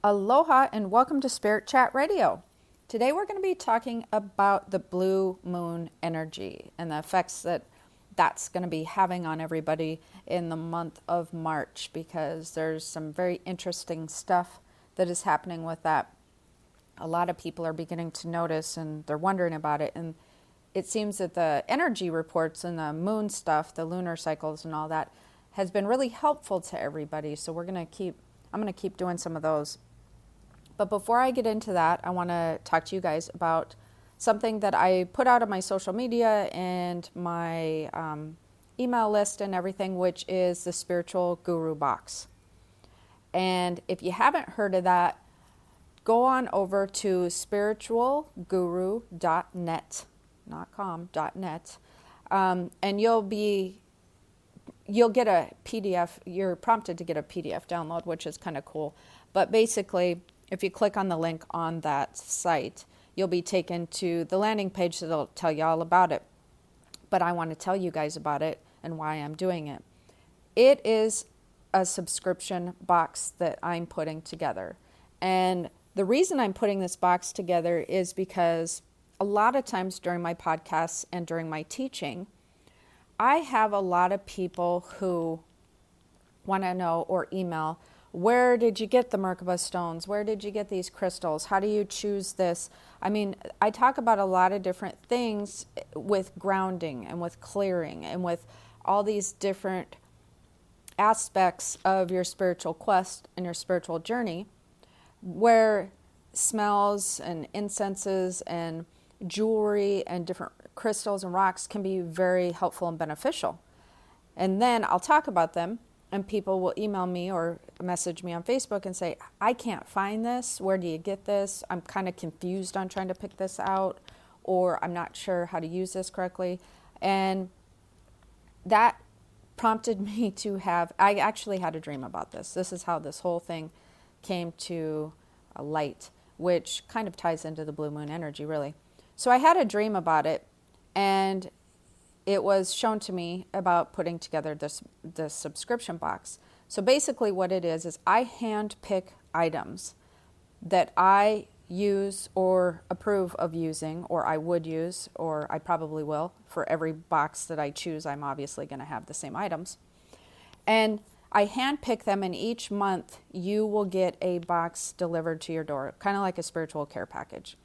Aloha and welcome to Spirit Chat Radio. Today we're going to be talking about the blue moon energy and the effects that that's going to be having on everybody in the month of March, because there's some very interesting stuff that is happening with that. A lot of people are beginning to notice and they're wondering about it, and it seems that the energy reports and the moon stuff, the lunar cycles and all that, has been really helpful to everybody. So I'm going to keep doing some of those. But before I get into that, I want to talk to you guys about something that I put out on my social media and my email list and everything, which is the Spiritual Guru Box. And if you haven't heard of that, go on over to spiritualguru.net, not com, .net, and you'll get a PDF. You're prompted to get a PDF download, which is kind of cool. But basically, if you click on the link on that site, you'll be taken to the landing page that'll tell you all about it. But I want to tell you guys about it and why I'm doing it. It is a subscription box that I'm putting together. And the reason I'm putting this box together is because a lot of times during my podcasts and during my teaching, I have a lot of people who want to know or email, where did you get the Merkaba stones? Where did you get these crystals? How do you choose this? I mean, I talk about a lot of different things with grounding and with clearing and with all these different aspects of your spiritual quest and your spiritual journey, where smells and incenses and jewelry and different crystals and rocks can be very helpful and beneficial. And then I'll talk about them, and people will email me or message me on Facebook and say, I can't find this. Where do you get this? I'm kind of confused on trying to pick this out, or I'm not sure how to use this correctly. And that prompted me to I actually had a dream about this. This is how this whole thing came to a light, which kind of ties into the blue moon energy, really. So I had a dream about it, and it was shown to me about putting together this subscription box. So basically what it is I hand pick items that I use or approve of using, or I would use, or I probably will. For every box that I choose, I'm obviously going to have the same items. And I hand pick them, and each month you will get a box delivered to your door, kind of like a spiritual care package.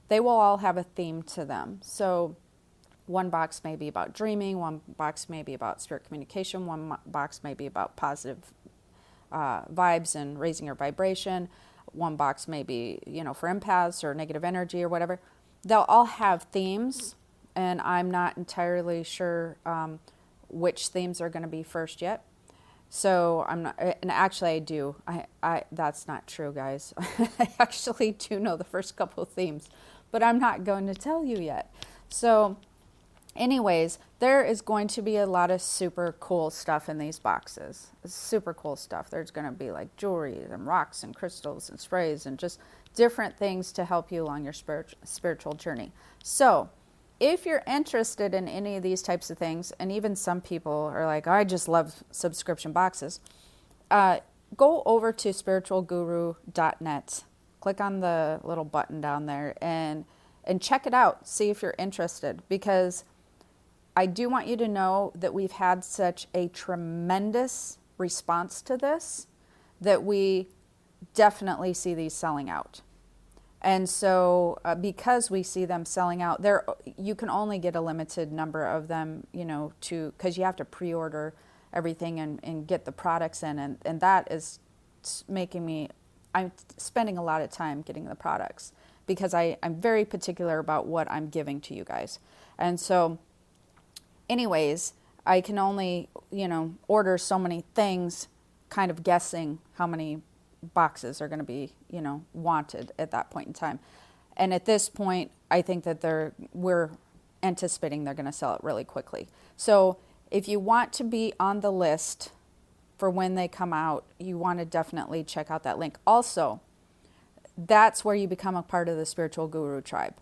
They will all have a theme to them. So one box may be about dreaming, one box may be about spirit communication, one box may be about positive vibes and raising your vibration, one box may be, for empaths or negative energy or whatever. They'll all have themes, and I'm not entirely sure which themes are going to be first yet. So I'm not, and actually I do. I that's not true, guys. I actually do know the first couple of themes, but I'm not going to tell you yet. So anyways, there is going to be a lot of super cool stuff in these boxes. Super cool stuff. There's going to be like jewelry and rocks and crystals and sprays and just different things to help you along your spiritual journey. So if you're interested in any of these types of things, and even some people are like, I just love subscription boxes, go over to spiritualguru.net. Click on the little button down there and check it out. See if you're interested, because I do want you to know that we've had such a tremendous response to this that we definitely see these selling out. And so because we see them selling out, you can only get a limited number of them, because you have to pre-order everything and get the products in. And that is I'm spending a lot of time getting the products, because I'm very particular about what I'm giving to you guys. And so anyways, I can only, order so many things, kind of guessing how many boxes are going to be, wanted at that point in time. And at this point, I think that we're anticipating they're going to sell it really quickly. So if you want to be on the list for when they come out, you want to definitely check out that link. Also, that's where you become a part of the Spiritual Guru tribe.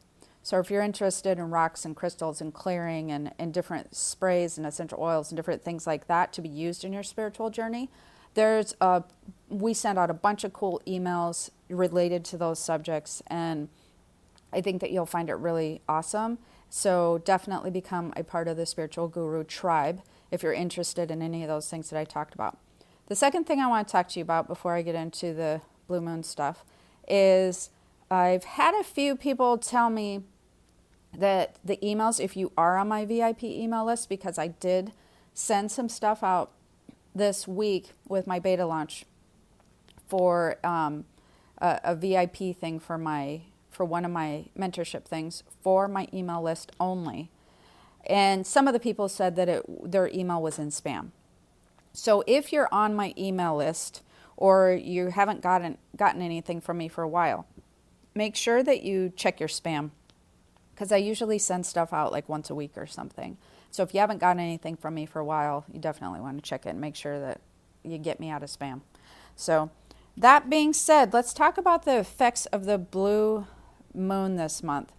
So if you're interested in rocks and crystals and clearing and different sprays and essential oils and different things like that to be used in your spiritual journey, We send out a bunch of cool emails related to those subjects, and I think that you'll find it really awesome. So definitely become a part of the Spiritual Guru tribe if you're interested in any of those things that I talked about. The second thing I want to talk to you about before I get into the blue moon stuff is I've had a few people tell me that the emails, if you are on my VIP email list, because I did send some stuff out this week with my beta launch for a VIP thing for one of my mentorship things for my email list only. And some of the people said that their email was in spam. So if you're on my email list or you haven't gotten anything from me for a while, make sure that you check your spam, because I usually send stuff out like once a week or something. So if you haven't gotten anything from me for a while, you definitely want to check it and make sure that you get me out of spam. So that being said, let's talk about the effects of the blue moon this month.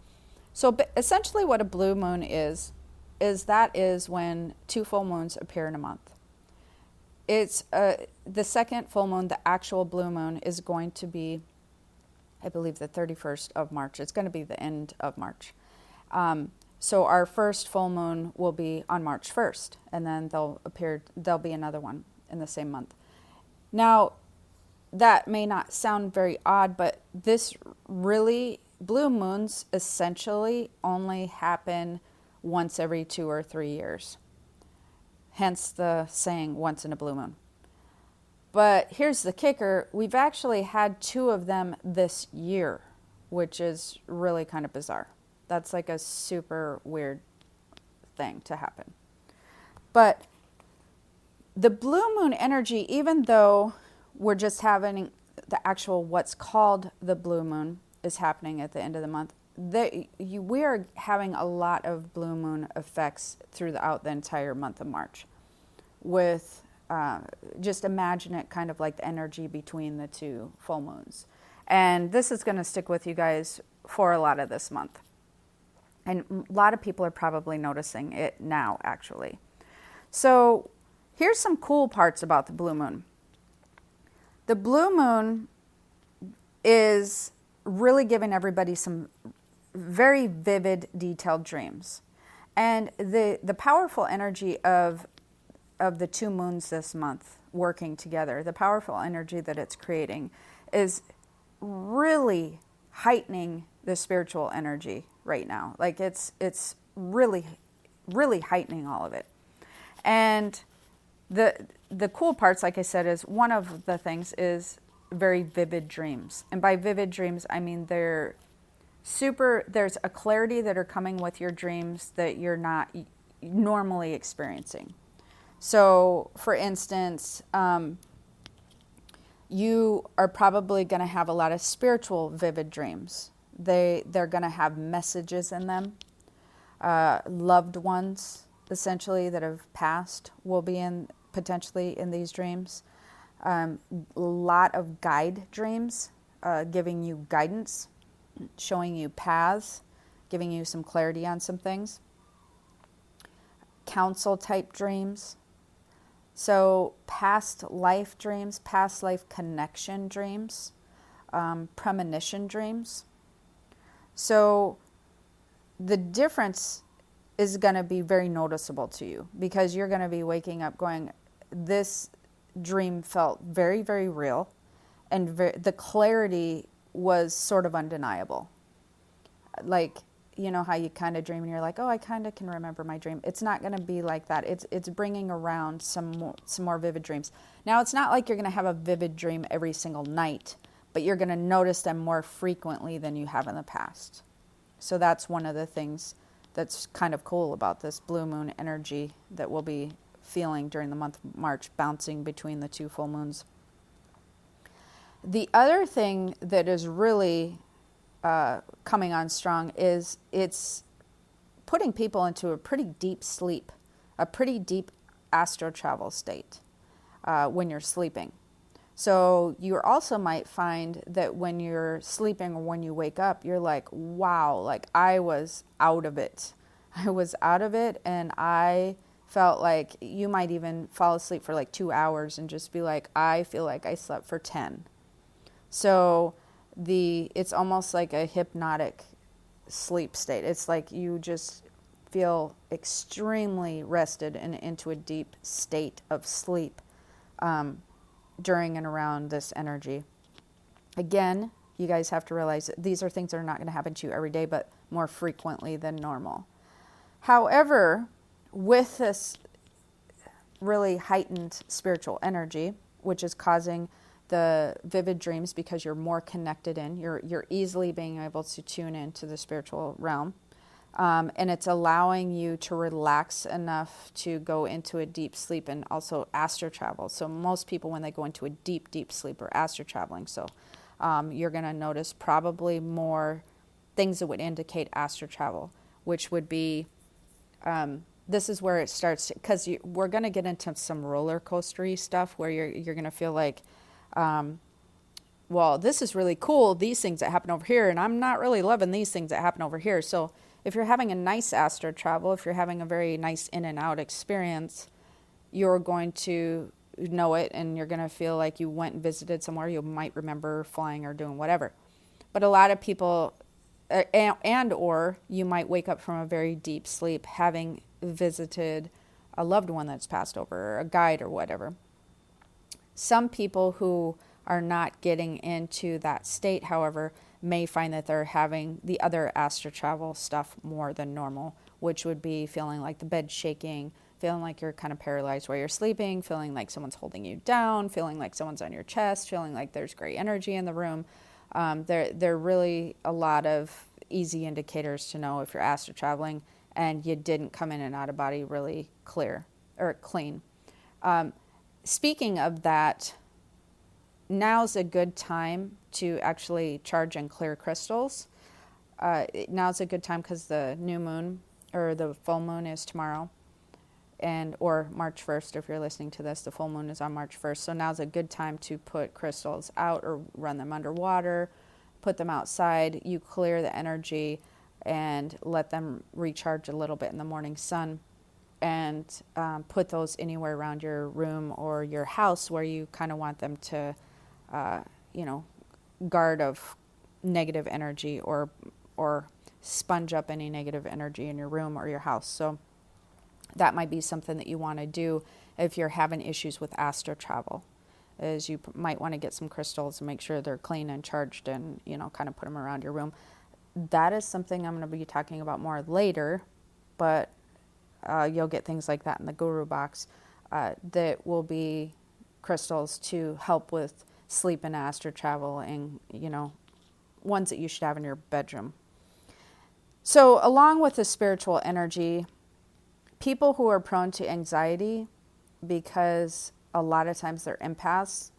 So essentially what a blue moon is when 2 full moons appear in a month. It's the second full moon, the actual blue moon, is going to be, I believe, the 31st of March. It's going to be the end of March. So our first full moon will be on March 1st, and then there'll be another one in the same month. Now, that may not sound very odd, but blue moons essentially only happen once every 2 or 3 years. Hence the saying, once in a blue moon. But here's the kicker. We've actually had 2 of them this year, which is really kind of bizarre. That's like a super weird thing to happen. But the blue moon energy, even though we're just having the actual what's called the blue moon is happening at the end of the month, we are having a lot of blue moon effects throughout the entire month of March. With just imagine it kind of like the energy between the 2 full moons. And this is going to stick with you guys for a lot of this month. And a lot of people are probably noticing it now, actually. So here's some cool parts about the blue moon. The blue moon is really giving everybody some very vivid, detailed dreams. And the powerful energy of the 2 moons this month working together, the powerful energy that it's creating is really heightening the spiritual energy right now. Like it's really, really heightening all of it. And the cool parts, like I said, is one of the things is very vivid dreams. And by vivid dreams, I mean there's a clarity that are coming with your dreams that you're not normally experiencing. So, for instance, you are probably going to have a lot of spiritual vivid dreams. They're going to have messages in them. Loved ones, essentially, that have passed will be potentially in these dreams. A lot of guide dreams, giving you guidance, showing you paths, giving you some clarity on some things. Counsel type dreams. So past life dreams, past life connection dreams, premonition dreams. So the difference is going to be very noticeable to you, because you're going to be waking up going, this dream felt very, very real, and the clarity was sort of undeniable. Like, you know how you kind of dream and you're like, oh, I kind of can remember my dream. It's not going to be like that. It's bringing around some more vivid dreams. Now, it's not like you're going to have a vivid dream every single night, but you're going to notice them more frequently than you have in the past. So that's one of the things that's kind of cool about this blue moon energy that we'll be feeling during the month of March, bouncing between the 2 full moons. The other thing that is really coming on strong is it's putting people into a pretty deep sleep, a pretty deep astral travel state when you're sleeping. So you also might find that when you're sleeping or when you wake up, you're like, wow, like I was out of it. I was out of it, and I felt like you might even fall asleep for like 2 hours and just be like, I feel like I slept for 10. So it's almost like a hypnotic sleep state. It's like you just feel extremely rested and into a deep state of sleep during and around this energy. Again, you guys have to realize that these are things that are not going to happen to you every day, but more frequently than normal. However, with this really heightened spiritual energy, which is causing the vivid dreams because you're more connected you're easily being able to tune into the spiritual realm. And it's allowing you to relax enough to go into a deep sleep and also astral travel. So most people, when they go into a deep, deep sleep, are astral traveling. So you're going to notice probably more things that would indicate astral travel, which would be, this is where it starts, because we're going to get into some roller coastery stuff where you're going to feel like, well, this is really cool, these things that happen over here, and I'm not really loving these things that happen over here. So if you're having a nice astral travel, if you're having a very nice in and out experience, you're going to know it, and you're going to feel like you went and visited somewhere. You might remember flying or doing whatever. But a lot of people, or you might wake up from a very deep sleep having visited a loved one that's passed over, or a guide or whatever. Some people who are not getting into that state, however, may find that they're having the other astral travel stuff more than normal, which would be feeling like the bed shaking, feeling like you're kind of paralyzed while you're sleeping, feeling like someone's holding you down, feeling like someone's on your chest, feeling like there's gray energy in the room. There are really a lot of easy indicators to know if you're astral traveling and you didn't come in and out of body really clear or clean. Speaking of that, now's a good time to actually charge and clear crystals. Now's a good time because the new moon or the full moon is tomorrow, or March 1st. If you're listening to this, the full moon is on March 1st. So now's a good time to put crystals out or run them underwater, put them outside. You clear the energy and let them recharge a little bit in the morning sun, and put those anywhere around your room or your house where you kind of want them to guard of negative energy or sponge up any negative energy in your room or your house. So that might be something that you want to do if you're having issues with astral travel, is you might want to get some crystals and make sure they're clean and charged, and kind of put them around your room. That is something I'm going to be talking about more later, but you'll get things like that in the guru box that will be crystals to help with sleep and astral travel, and ones that you should have in your bedroom. So along with the spiritual energy, people who are prone to anxiety, because a lot of times they're empaths,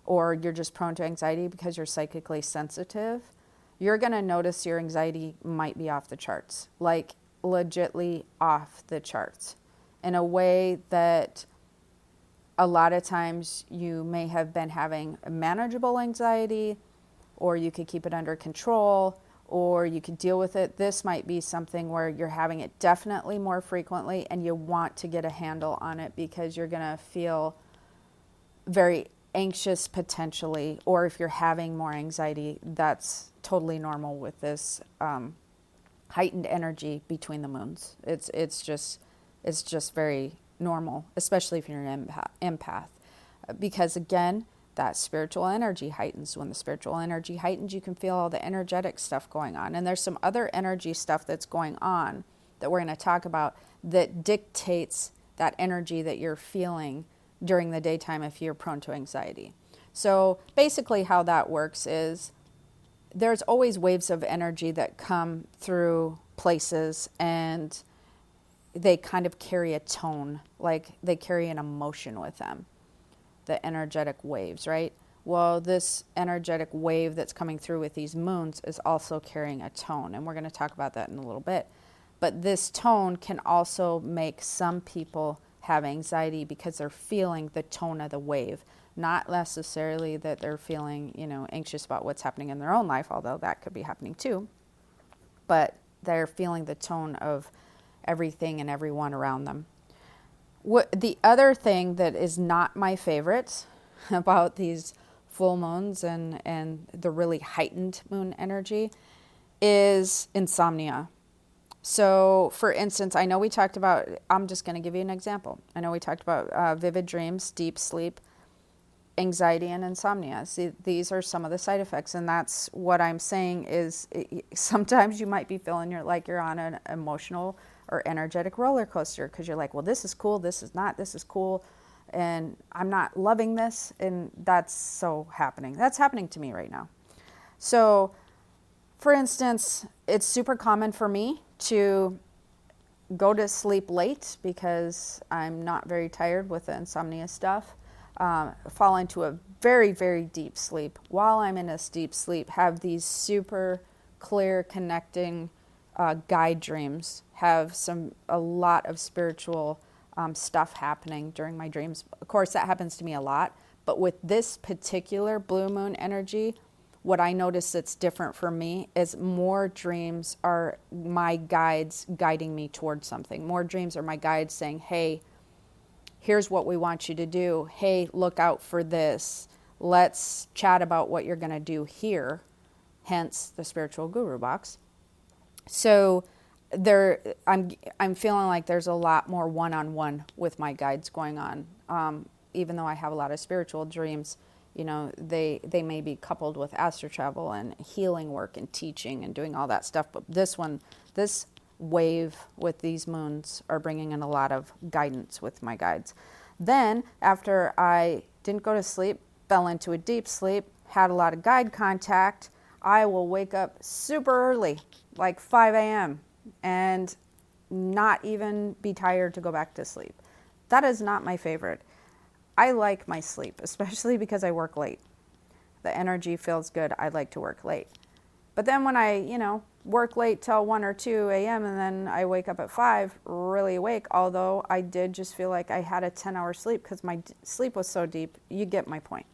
or you're just prone to anxiety because you're psychically sensitive, you're going to notice your anxiety might be off the charts, like legitly off the charts, in a way that a lot of times you may have been having manageable anxiety, or you could keep it under control, or you could deal with it. This might be something where you're having it definitely more frequently, and you want to get a handle on it because you're going to feel very anxious potentially, or if you're having more anxiety, that's totally normal with this heightened energy between the moons. It's just very normal, especially if you're an empath, because again, that spiritual energy heightens. When the spiritual energy heightens, you can feel all the energetic stuff going on, and there's some other energy stuff that's going on that we're going to talk about that dictates that energy that you're feeling during the daytime if you're prone to anxiety. So basically how that works is there's always waves of energy that come through places, and they kind of carry a tone, like they carry an emotion with them, the energetic waves, right? Well, this energetic wave that's coming through with these moons is also carrying a tone, and we're going to talk about that in a little bit. But this tone can also make some people have anxiety because they're feeling the tone of the wave, not necessarily that they're feeling, anxious about what's happening in their own life, although that could be happening too, but they're feeling the tone of everything and everyone around them. What the other thing that is not my favorite about these full moons and the really heightened moon energy is insomnia. So, for instance, I know we talked about, I'm just going to give you an example. I know we talked about vivid dreams, deep sleep, anxiety, and insomnia. See, these are some of the side effects. And that's what I'm saying is sometimes you might be feeling like you're on an emotional or energetic roller coaster because you're like, well, this is cool, this is not, this is cool, and I'm not loving this. And that's so happening. That's happening to me right now. So, for instance, it's super common for me to go to sleep late because I'm not very tired with the insomnia stuff. Fall into a very, very deep sleep. While I'm in this deep sleep, have these super clear connecting guide dreams. Have a lot of spiritual stuff happening during my dreams. Of course, that happens to me a lot. But with this particular blue moon energy, what I notice that's different for me is more dreams are my guides guiding me towards something. More dreams are my guides saying, hey, here's what we want you to do. Hey, look out for this. Let's chat about what you're going to do here. Hence the spiritual guru box. So I'm feeling like there's a lot more one-on-one with my guides going on. Even though I have a lot of spiritual dreams, they may be coupled with astral travel and healing work and teaching and doing all that stuff. But this wave with these moons are bringing in a lot of guidance with my guides. Then after I didn't go to sleep, fell into a deep sleep, had a lot of guide contact, I will wake up super early, like 5 a.m., and not even be tired to go back to sleep. That is not my favorite. I like my sleep, especially because I work late. The energy feels good. I like to work late. But then when I, work late till 1 or 2 a.m. and then I wake up at 5, really awake, although I did just feel like I had a 10-hour sleep because my sleep was so deep, you get my point.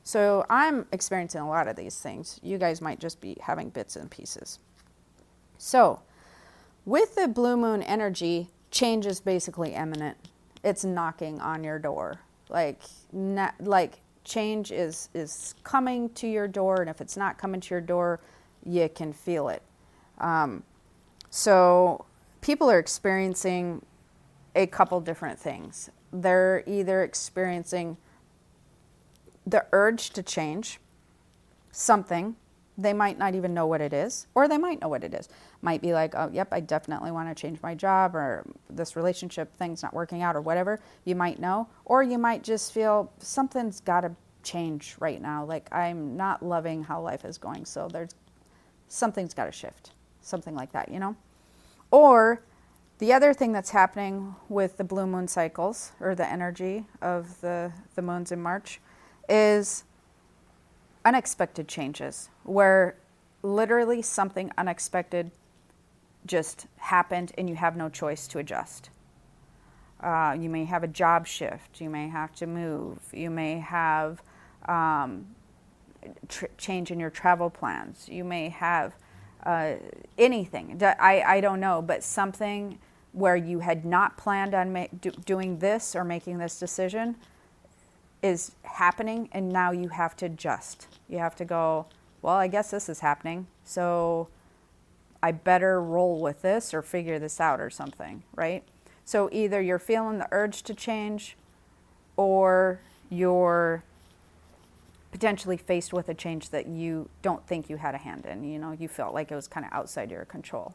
So I'm experiencing a lot of these things. You guys might just be having bits and pieces. So with the blue moon energy, change is basically imminent. It's knocking on your door. Like change is coming to your door, and if it's not coming to your door, you can feel it. So people are experiencing a couple different things. They're either experiencing the urge to change something. They might not even know what it is, or they might know what it is. Might be like, oh, yep, I definitely want to change my job, or this relationship thing's not working out, or whatever. You might know, or you might just feel something's got to change right now. Like, I'm not loving how life is going, so something's got to shift, something like that, Or the other thing that's happening with the blue moon cycles, or the energy of the moons in March, is unexpected changes, where literally something unexpected just happened and you have no choice to adjust. You may have a job shift, you may have to move, you may have change in your travel plans, you may have anything. I don't know, but something where you had not planned on doing this or making this decision is happening, and now you have to adjust. You have to go, well, I guess this is happening, so I better roll with this or figure this out or something, right? So either you're feeling the urge to change, or you're potentially faced with a change that you don't think you had a hand in. You felt like it was kind of outside your control.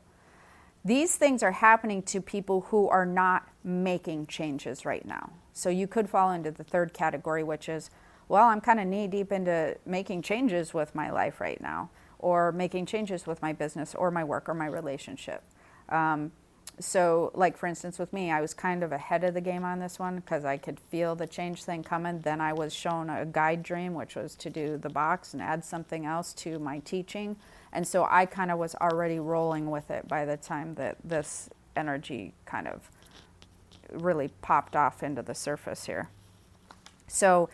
These things are happening to people who are not making changes right now. So you could fall into the third category, which is, well, I'm kind of knee deep into making changes with my life right now, or making changes with my business or my work or my relationship. So like, for instance, with me, I was kind of ahead of the game on this one because I could feel the change thing coming. Then I was shown a guide dream, which was to do the box and add something else to my teaching. And so I kind of was already rolling with it by the time that this energy kind of really popped off into the surface here. So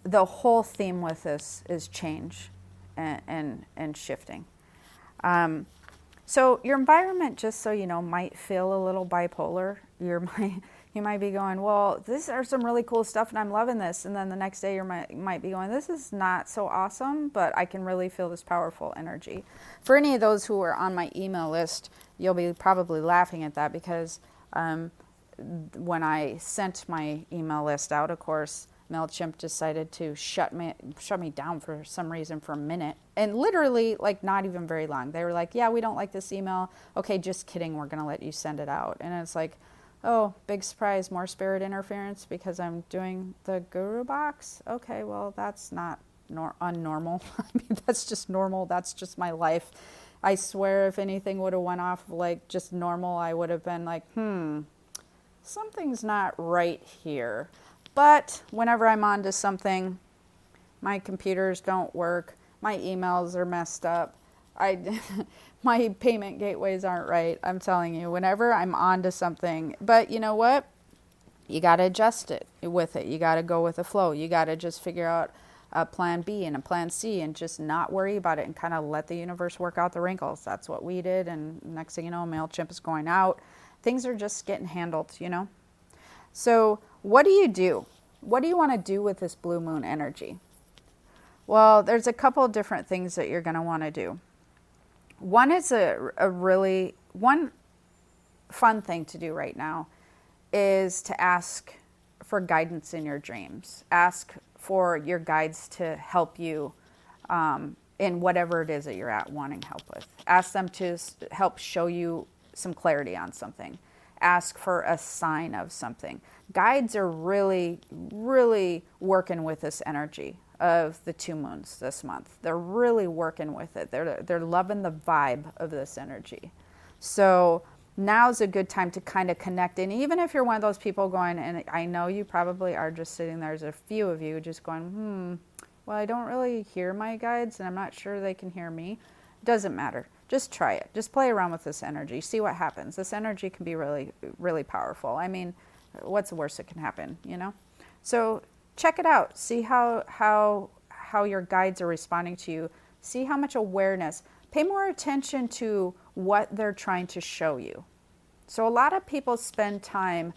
the whole theme with this is change and shifting. So your environment, just so you know, might feel a little bipolar. You might be going, well, these are some really cool stuff and I'm loving this. And then the next day you might be going, this is not so awesome, but I can really feel this powerful energy. For any of those who are on my email list, you'll be probably laughing at that because when I sent my email list out, of course, MailChimp decided to shut me down for some reason for a minute. And literally, like, not even very long. They were like, yeah, we don't like this email. Okay, just kidding. We're going to let you send it out. And it's like, oh, big surprise, more spirit interference because I'm doing the guru box. Okay, well, that's not unnormal. I mean, that's just normal. That's just my life. I swear if anything would have went off like just normal, I would have been like, something's not right here. But whenever I'm onto something, my computers don't work, my emails are messed up, my payment gateways aren't right. I'm telling you, whenever I'm onto something, but you know what? You got to adjust it with it. You got to go with the flow. You got to just figure out a plan B and a plan C and just not worry about it and kind of let the universe work out the wrinkles. That's what we did. And next thing you know, MailChimp is going out. Things are just getting handled, you know? So what do you do? What do you want to do with this blue moon energy? Well, there's a couple of different things that you're going to want to do. One is one fun thing to do right now is to ask for guidance in your dreams. Ask for your guides to help you in whatever it is that you're wanting help with. Ask them to help show you some clarity on something. Ask for a sign of something. Guides are really, really working with this energy of the 2 moons this month. They're really working with it. They're loving the vibe of this energy. So now's a good time to kind of connect. And even if you're one of those people going, and I know you probably are just sitting there, there's a few of you just going, well, I don't really hear my guides and I'm not sure they can hear me. Doesn't matter. Just try it. Just play around with this energy. See what happens. This energy can be really, really powerful. I mean, what's the worst that can happen, you know? So check it out. See how your guides are responding to you. See how much awareness. Pay more attention to what they're trying to show you. So a lot of people spend time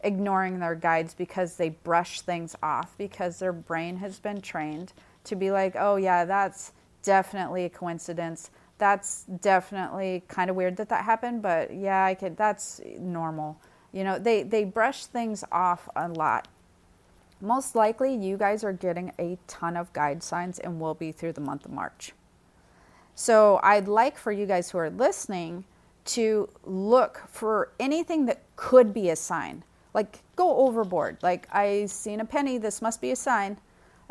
ignoring their guides because they brush things off because their brain has been trained to be like, oh yeah, that's definitely a coincidence. That's definitely kind of weird that happened, but yeah, that's normal. You know, they brush things off a lot. Most likely you guys are getting a ton of guide signs and will be through the month of March. So I'd like for you guys who are listening to look for anything that could be a sign. Like, go overboard. Like, I seen a penny, this must be a sign.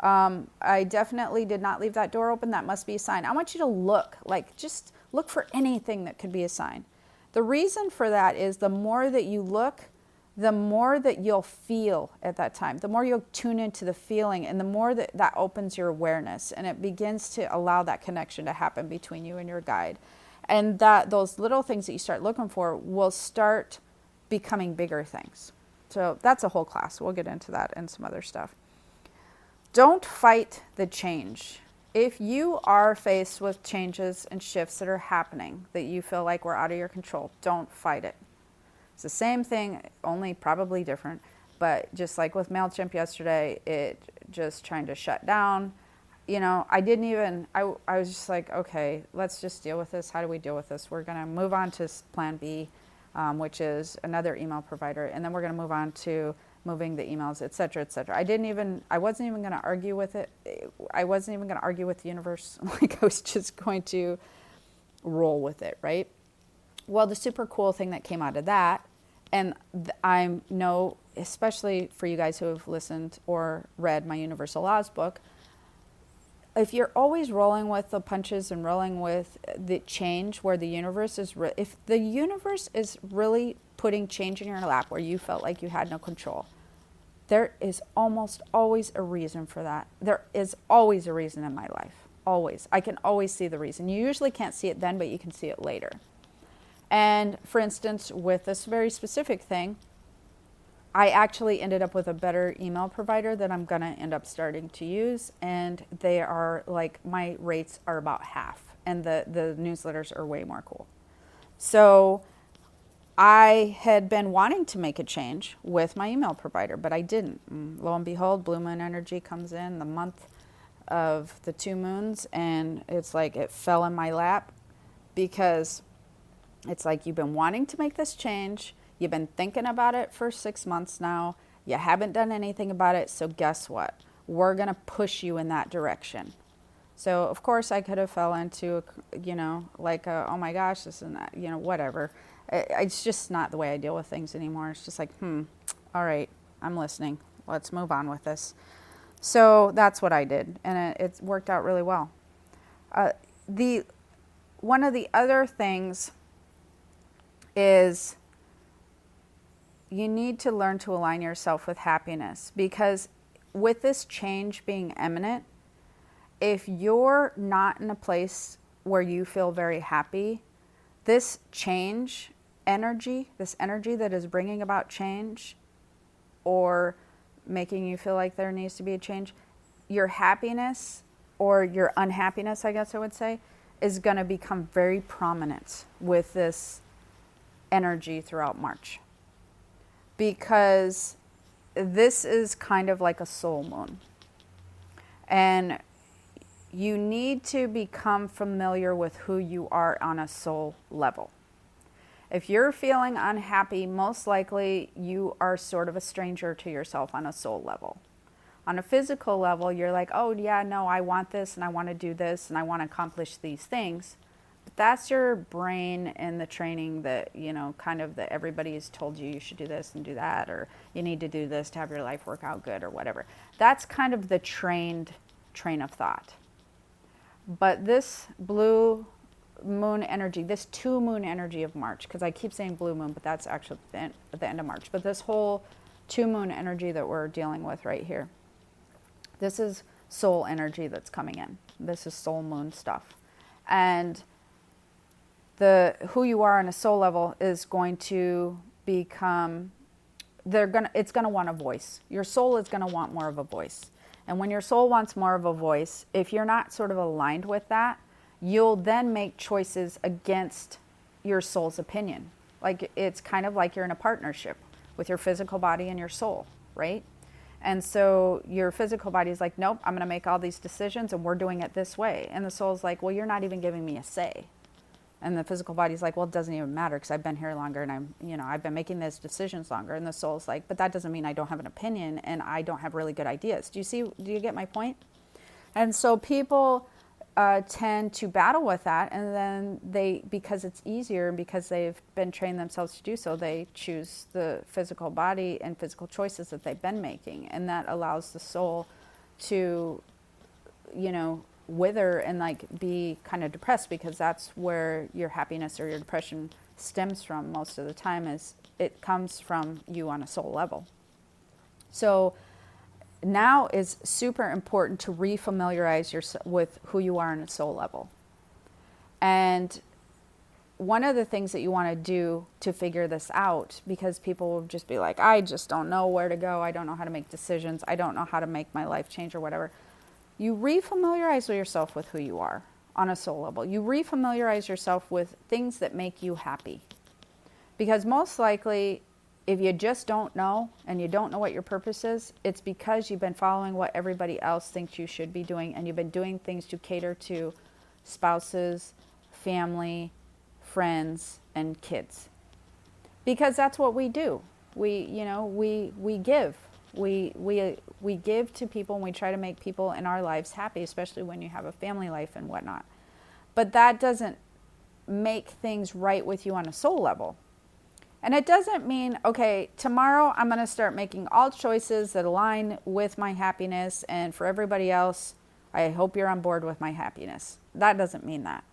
I definitely did not leave that door open, that must be a sign. I want you to look, like, just look for anything that could be a sign. The reason for that is the more that you look, the more that you'll feel at that time, the more you'll tune into the feeling, and the more that opens your awareness, and it begins to allow that connection to happen between you and your guide. And that those little things that you start looking for will start becoming bigger things. So that's a whole class. We'll get into that and some other stuff. Don't fight the change. If you are faced with changes and shifts that are happening that you feel like were out of your control, don't fight it. It's the same thing, only probably different. But just like with MailChimp yesterday, it just trying to shut down. You know, I was just like, okay, let's just deal with this. How do we deal with this? We're going to move on to plan B, which is another email provider. And then we're going to move on to moving the emails, et cetera, et cetera. I wasn't even going to argue with it. I wasn't even going to argue with the universe. Like, I was just going to roll with it, right? Well, the super cool thing that came out of that, and I know, especially for you guys who have listened or read my Universal Laws book, if you're always rolling with the punches and rolling with the change where the universe is, if the universe is really putting change in your lap where you felt like you had no control, there is almost always a reason for that. There is always a reason in my life. Always. I can always see the reason. You usually can't see it then, but you can see it later. And for instance, with this very specific thing, I actually ended up with a better email provider that I'm going to end up starting to use. And they are like, my rates are about half. And the newsletters are way more cool. So I had been wanting to make a change with my email provider, but I didn't. And lo and behold, Blue Moon Energy comes in the month of the 2 moons, and it's like it fell in my lap, because it's like you've been wanting to make this change. You've been thinking about it for 6 months now. You haven't done anything about it. So guess what? We're going to push you in that direction. So of course I could have fell into, oh my gosh, this and that, whatever. It's just not the way I deal with things anymore. It's just like, all right, I'm listening. Let's move on with this. So that's what I did. And it worked out really well. One of the other things is you need to learn to align yourself with happiness, because with this change being imminent, if you're not in a place where you feel very happy, this change energy, this energy that is bringing about change or making you feel like there needs to be a change, your happiness or your unhappiness, I guess I would say, is going to become very prominent with this energy throughout March, because this is kind of like a soul moon, and you need to become familiar with who you are on a soul level. If you're feeling unhappy, most likely you are sort of a stranger to yourself on a soul level. On a physical level, you're like, oh yeah, no, I want this and I want to do this and I want to accomplish these things. That's your brain and the training that, kind of that everybody has told you should do this and do that, or you need to do this to have your life work out good or whatever. That's kind of the trained train of thought. But this blue moon energy, this 2 moon energy of March, because I keep saying blue moon, but that's actually at the end of March. But this whole 2 moon energy that we're dealing with right here, this is soul energy that's coming in. This is soul moon stuff. And who you are on a soul level is going to become, it's going to want a voice. Your soul is going to want more of a voice. And when your soul wants more of a voice, if you're not sort of aligned with that, you'll then make choices against your soul's opinion. Like, it's kind of like you're in a partnership with your physical body and your soul, right? And so your physical body is like, nope, I'm going to make all these decisions and we're doing it this way. And the soul's like, well, you're not even giving me a say. And the physical body's like, well, it doesn't even matter because I've been here longer and I've been making these decisions longer. And the soul's like, but that doesn't mean I don't have an opinion and I don't have really good ideas. Do you get my point? And so people tend to battle with that, and then because it's easier and because they've been trained themselves to do so, they choose the physical body and physical choices that they've been making. And that allows the soul to, wither and be kind of depressed, because that's where your happiness or your depression stems from most of the time. Is it comes from you on a soul level. So now is super important to refamiliarize yourself with who you are on a soul level. And one of the things that you want to do to figure this out, because people will just be like, I just don't know where to go, I don't know how to make decisions, I don't know how to make my life change or whatever. You refamiliarize yourself with who you are on a soul level. You refamiliarize yourself with things that make you happy. Because most likely, if you just don't know and you don't know what your purpose is, it's because you've been following what everybody else thinks you should be doing, and you've been doing things to cater to spouses, family, friends, and kids. Because that's what we do. We give. We give to people, and we try to make people in our lives happy, especially when you have a family life and whatnot. But that doesn't make things right with you on a soul level. And it doesn't mean, okay, tomorrow I'm going to start making all choices that align with my happiness, and for everybody else, I hope you're on board with my happiness. That doesn't mean that.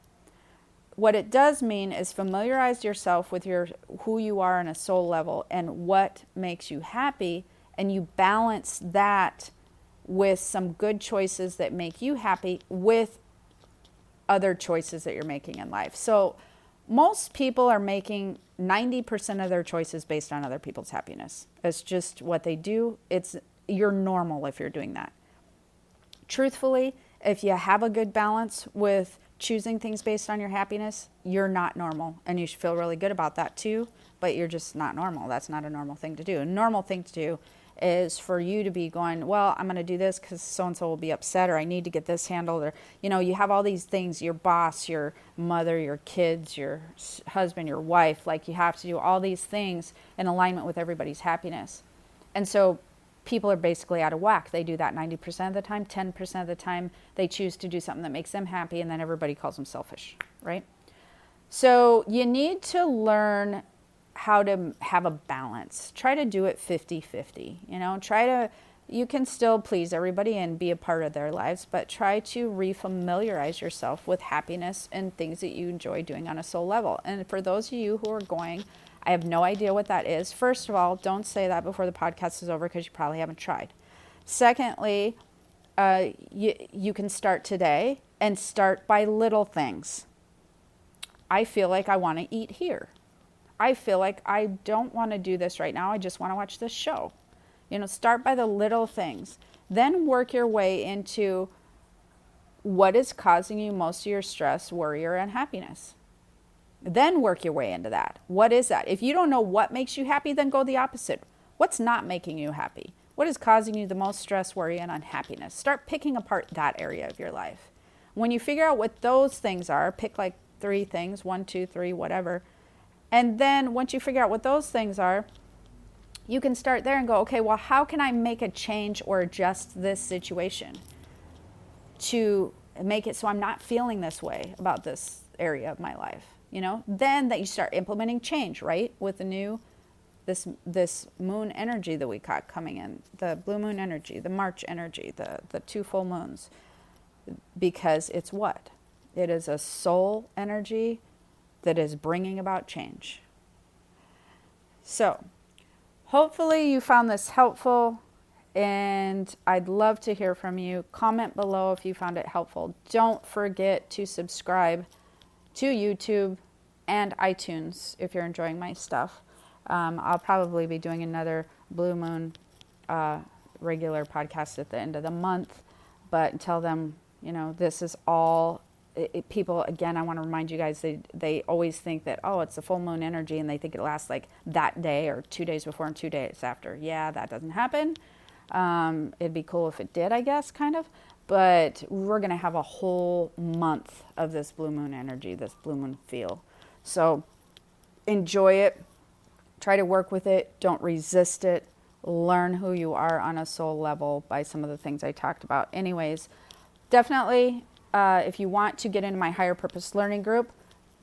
What it does mean is familiarize yourself with who you are on a soul level and what makes you happy, and you balance that with some good choices that make you happy with other choices that you're making in life. So most people are making 90% of their choices based on other people's happiness. It's just what they do. You're normal if you're doing that. Truthfully, if you have a good balance with choosing things based on your happiness, you're not normal. And you should feel really good about that too, but you're just not normal. That's not a normal thing to do. A normal thing to do is for you to be going, well, I'm going to do this because so-and-so will be upset, or I need to get this handled, or, you have all these things, your boss, your mother, your kids, your husband, your wife, like you have to do all these things in alignment with everybody's happiness. And so people are basically out of whack. They do that 90% of the time, 10% of the time they choose to do something that makes them happy, and then everybody calls them selfish, right? So you need to learn how to have a balance. Try to do it 50-50. You can still please everybody and be a part of their lives, but try to refamiliarize yourself with happiness and things that you enjoy doing on a soul level. And for those of you who are going, I have no idea what that is. First of all, don't say that before the podcast is over because you probably haven't tried. Secondly, you can start today and start by little things. I feel like I want to eat here. I feel like I don't want to do this right now. I just want to watch this show. Start by the little things. Then work your way into what is causing you most of your stress, worry, or unhappiness. Then work your way into that. What is that? If you don't know what makes you happy, then go the opposite. What's not making you happy? What is causing you the most stress, worry, and unhappiness? Start picking apart that area of your life. When you figure out what those things are, pick like 3 things, 1, 2, 3, whatever. And then once you figure out what those things are, you can start there and go, okay, well, how can I make a change or adjust this situation to make it so I'm not feeling this way about this area of my life? Then that you start implementing change, right? With the new, this moon energy that we got coming in, the blue moon energy, the March energy, the 2 full moons, because it's what? It is a soul energy that is bringing about change. So hopefully you found this helpful, and I'd love to hear from you. Comment below if you found it helpful. Don't forget to subscribe to YouTube and iTunes if you're enjoying my stuff. I'll probably be doing another Blue Moon regular podcast at the end of the month, but until then, this is all people. Again, I want to remind you guys, they always think that, oh, it's the full moon energy, and they think it lasts like that day or 2 days before and 2 days after. Yeah, that doesn't happen. It'd be cool if it did, I guess, kind of. But we're going to have a whole month of this blue moon energy, this blue moon feel. So enjoy it. Try to work with it. Don't resist it. Learn who you are on a soul level by some of the things I talked about. Anyways, definitely, if you want to get into my higher purpose learning group,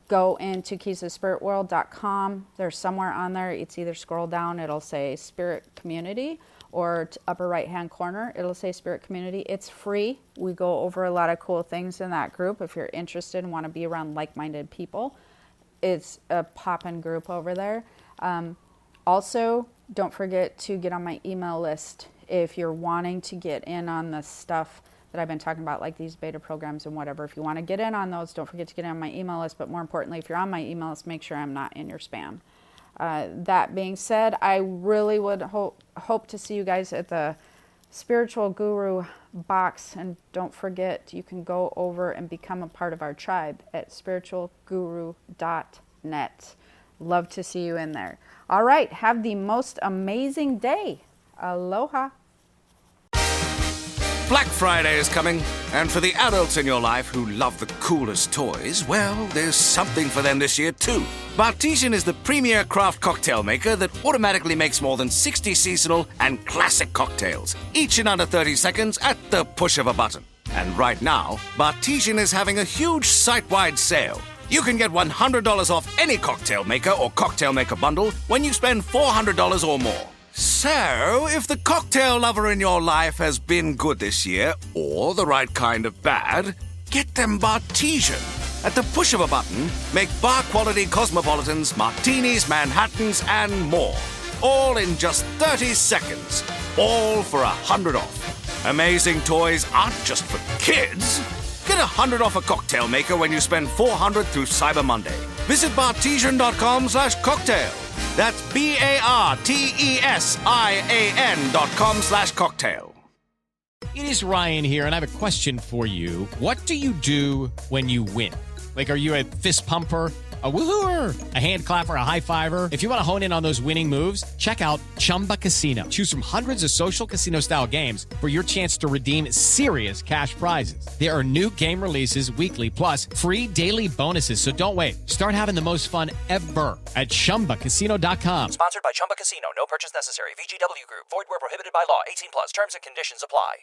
go into keysofspiritworld.com. There's somewhere on there. It's either scroll down, it'll say Spirit Community, or upper right hand corner, it'll say Spirit Community. It's free. We go over a lot of cool things in that group. If you're interested and want to be around like-minded people, it's a poppin' group over there. Also, don't forget to get on my email list if you're wanting to get in on the stuff that I've been talking about, like these beta programs and whatever. If you want to get in on those, don't forget to get on my email list. But more importantly, if you're on my email list, make sure I'm not in your spam. That being said, I really would hope to see you guys at the Spiritual Guru box. And don't forget, you can go over and become a part of our tribe at spiritualguru.net. Love to see you in there. All right, have the most amazing day. Aloha. Black Friday is coming, and for the adults in your life who love the coolest toys, well, there's something for them this year too. Bartesian is the premier craft cocktail maker that automatically makes more than 60 seasonal and classic cocktails, each in under 30 seconds at the push of a button. And right now, Bartesian is having a huge site-wide sale. You can get $100 off any cocktail maker or cocktail maker bundle when you spend $400 or more. So, if the cocktail lover in your life has been good this year, or the right kind of bad, get them Bartesian. At the push of a button, make bar-quality cosmopolitans, martinis, Manhattans, and more. All in just 30 seconds. All for $100 off. Amazing toys aren't just for kids. Get $100 off a cocktail maker when you spend $400 through Cyber Monday. Visit bartesian.com/cocktail. That's BARTESIAN.com/cocktail. It is Ryan here, and I have a question for you. What do you do when you win? Like, are you a fist pumper, a woohooer, a hand clapper, a high fiver? If you want to hone in on those winning moves, check out Chumba Casino. Choose from hundreds of social casino-style games for your chance to redeem serious cash prizes. There are new game releases weekly, plus free daily bonuses. So don't wait. Start having the most fun ever at ChumbaCasino.com. Sponsored by Chumba Casino. No purchase necessary. VGW Group. Void where prohibited by law. 18 plus. Terms and conditions apply.